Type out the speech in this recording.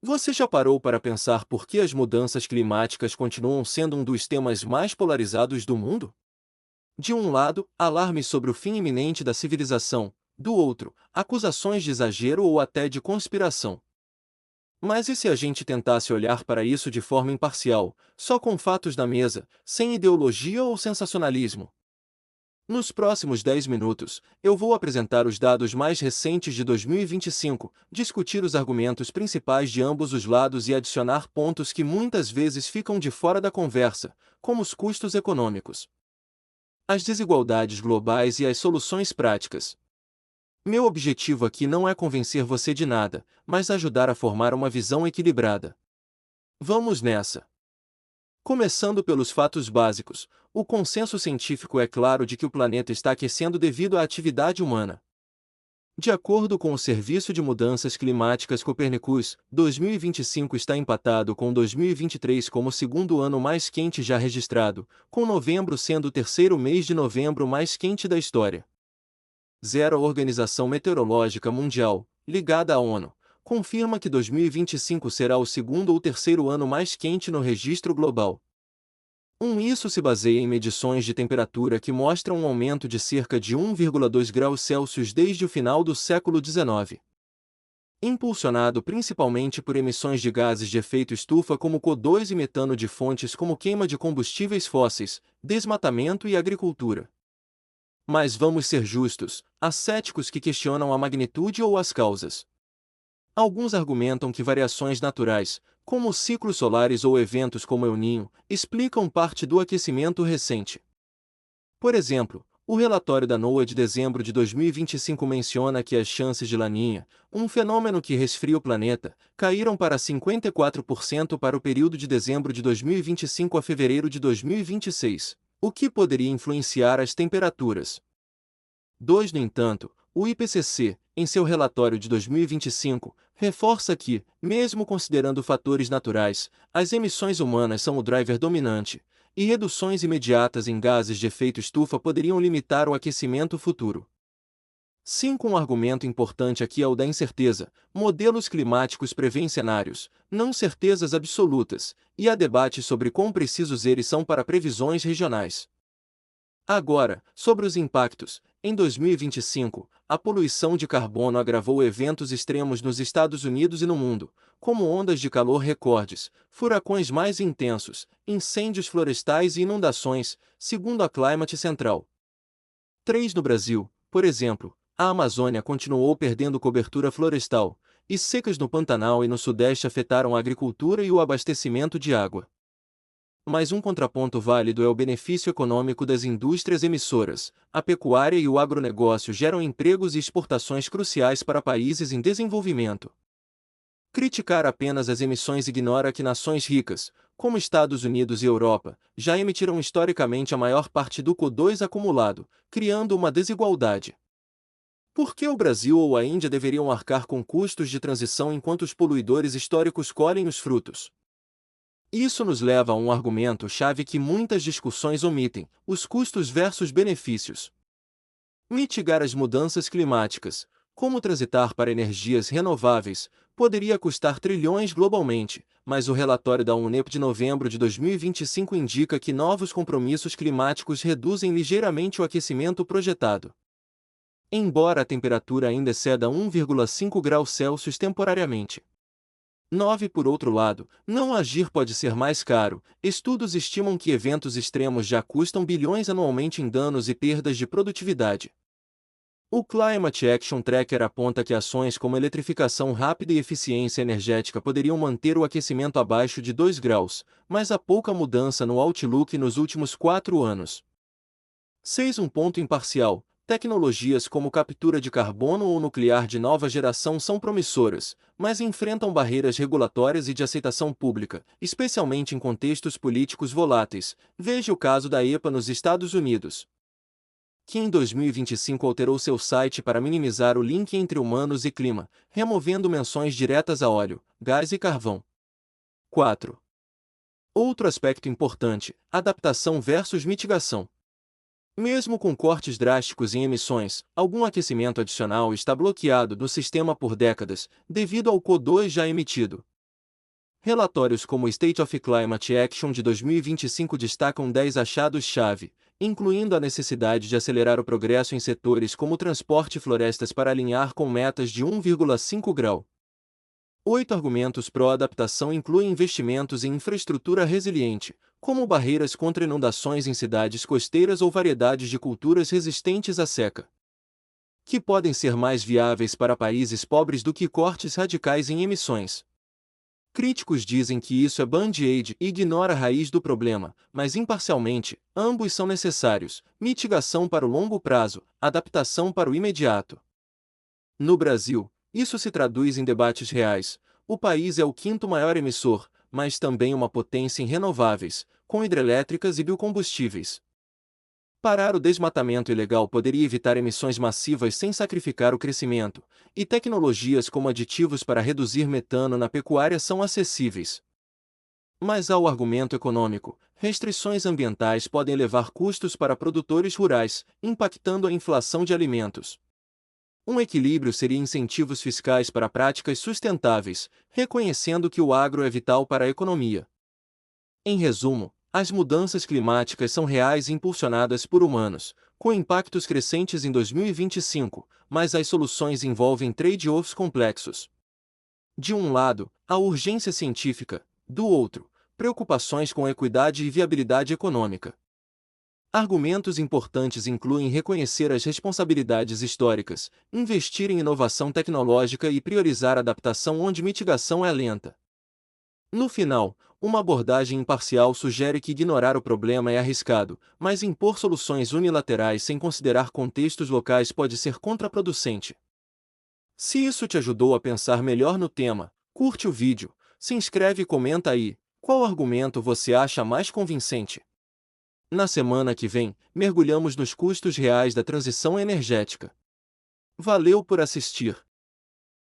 Você já parou para pensar por que as mudanças climáticas continuam sendo um dos temas mais polarizados do mundo? De um lado, alarmes sobre o fim iminente da civilização, do outro, acusações de exagero ou até de conspiração. Mas e se a gente tentasse olhar para isso de forma imparcial, só com fatos na mesa, sem ideologia ou sensacionalismo? Nos próximos 10 minutos, eu vou apresentar os dados mais recentes de 2025, discutir os argumentos principais de ambos os lados e adicionar pontos que muitas vezes ficam de fora da conversa, como os custos econômicos, as desigualdades globais e as soluções práticas. Meu objetivo aqui não é convencer você de nada, mas ajudar a formar uma visão equilibrada. Vamos nessa! Começando pelos fatos básicos, o consenso científico é claro de que o planeta está aquecendo devido à atividade humana. De acordo com o Serviço de Mudanças Climáticas Copernicus, 2025 está empatado com 2023 como o segundo ano mais quente já registrado, com novembro sendo o terceiro mês de novembro mais quente da história. Zero A Organização Meteorológica Mundial, ligada à ONU, confirma que 2025 será o segundo ou terceiro ano mais quente no registro global. Isso se baseia em medições de temperatura que mostram um aumento de cerca de 1,2 graus Celsius desde o final do século XIX. Impulsionado principalmente por emissões de gases de efeito estufa como CO2 e metano de fontes como queima de combustíveis fósseis, desmatamento e agricultura. Mas vamos ser justos, há céticos que questionam a magnitude ou as causas. Alguns argumentam que variações naturais, como ciclos solares ou eventos como El Niño, explicam parte do aquecimento recente. Por exemplo, o relatório da NOAA de dezembro de 2025 menciona que as chances de Laninha, um fenômeno que resfria o planeta, caíram para 54% para o período de dezembro de 2025 a fevereiro de 2026, o que poderia influenciar as temperaturas. 2. No entanto, o IPCC, em seu relatório de 2025, reforça que, mesmo considerando fatores naturais, as emissões humanas são o driver dominante, e reduções imediatas em gases de efeito estufa poderiam limitar o aquecimento futuro. 5. Um argumento importante aqui é o da incerteza. Modelos climáticos prevêem cenários, não certezas absolutas, e há debate sobre quão precisos eles são para previsões regionais. Agora, sobre os impactos, em 2025, a poluição de carbono agravou eventos extremos nos Estados Unidos e no mundo, como ondas de calor recordes, furacões mais intensos, incêndios florestais e inundações, segundo a Climate Central. 3. No Brasil, por exemplo, a Amazônia continuou perdendo cobertura florestal, e secas no Pantanal e no Sudeste afetaram a agricultura e o abastecimento de água. Mas um contraponto válido é o benefício econômico das indústrias emissoras. A pecuária e o agronegócio geram empregos e exportações cruciais para países em desenvolvimento. Criticar apenas as emissões ignora que nações ricas, como Estados Unidos e Europa, já emitiram historicamente a maior parte do CO2 acumulado, criando uma desigualdade. Por que o Brasil ou a Índia deveriam arcar com custos de transição enquanto os poluidores históricos colhem os frutos? Isso nos leva a um argumento-chave que muitas discussões omitem: os custos versus benefícios. Mitigar as mudanças climáticas, como transitar para energias renováveis, poderia custar trilhões globalmente, mas o relatório da UNEP de novembro de 2025 indica que novos compromissos climáticos reduzem ligeiramente o aquecimento projetado. Embora a temperatura ainda exceda 1,5 graus Celsius temporariamente. 9. Por outro lado, não agir pode ser mais caro. Estudos estimam que eventos extremos já custam bilhões anualmente em danos e perdas de produtividade. O Climate Action Tracker aponta que ações como eletrificação rápida e eficiência energética poderiam manter o aquecimento abaixo de 2 graus, mas há pouca mudança no outlook nos últimos 4 anos. 6. Um ponto imparcial. Tecnologias como captura de carbono ou nuclear de nova geração são promissoras, mas enfrentam barreiras regulatórias e de aceitação pública, especialmente em contextos políticos voláteis. Veja o caso da EPA nos Estados Unidos, que em 2025 alterou seu site para minimizar o link entre humanos e clima, removendo menções diretas a óleo, gás e carvão. 4. Outro aspecto importante: adaptação versus mitigação. Mesmo com cortes drásticos em emissões, algum aquecimento adicional está bloqueado no sistema por décadas, devido ao CO2 já emitido. Relatórios como o State of Climate Action de 2025 destacam 10 achados-chave, incluindo a necessidade de acelerar o progresso em setores como transporte e florestas para alinhar com metas de 1,5 grau. 8 argumentos pró-adaptação incluem investimentos em infraestrutura resiliente, como barreiras contra inundações em cidades costeiras ou variedades de culturas resistentes à seca, que podem ser mais viáveis para países pobres do que cortes radicais em emissões. Críticos dizem que isso é band-aid e ignora a raiz do problema, mas imparcialmente, ambos são necessários: mitigação para o longo prazo, adaptação para o imediato. No Brasil, isso se traduz em debates reais. O país é o quinto maior emissor, mas também uma potência em renováveis, com hidrelétricas e biocombustíveis. Parar o desmatamento ilegal poderia evitar emissões massivas sem sacrificar o crescimento, e tecnologias como aditivos para reduzir metano na pecuária são acessíveis. Mas há o argumento econômico: restrições ambientais podem levar custos para produtores rurais, impactando a inflação de alimentos. Um equilíbrio seria incentivos fiscais para práticas sustentáveis, reconhecendo que o agro é vital para a economia. Em resumo, as mudanças climáticas são reais e impulsionadas por humanos, com impactos crescentes em 2025, mas as soluções envolvem trade-offs complexos. De um lado, a urgência científica; do outro, preocupações com equidade e viabilidade econômica. Argumentos importantes incluem reconhecer as responsabilidades históricas, investir em inovação tecnológica e priorizar adaptação onde mitigação é lenta. No final, uma abordagem imparcial sugere que ignorar o problema é arriscado, mas impor soluções unilaterais sem considerar contextos locais pode ser contraproducente. Se isso te ajudou a pensar melhor no tema, curte o vídeo, se inscreve e comenta aí: qual argumento você acha mais convincente? Na semana que vem, mergulhamos nos custos reais da transição energética. Valeu por assistir!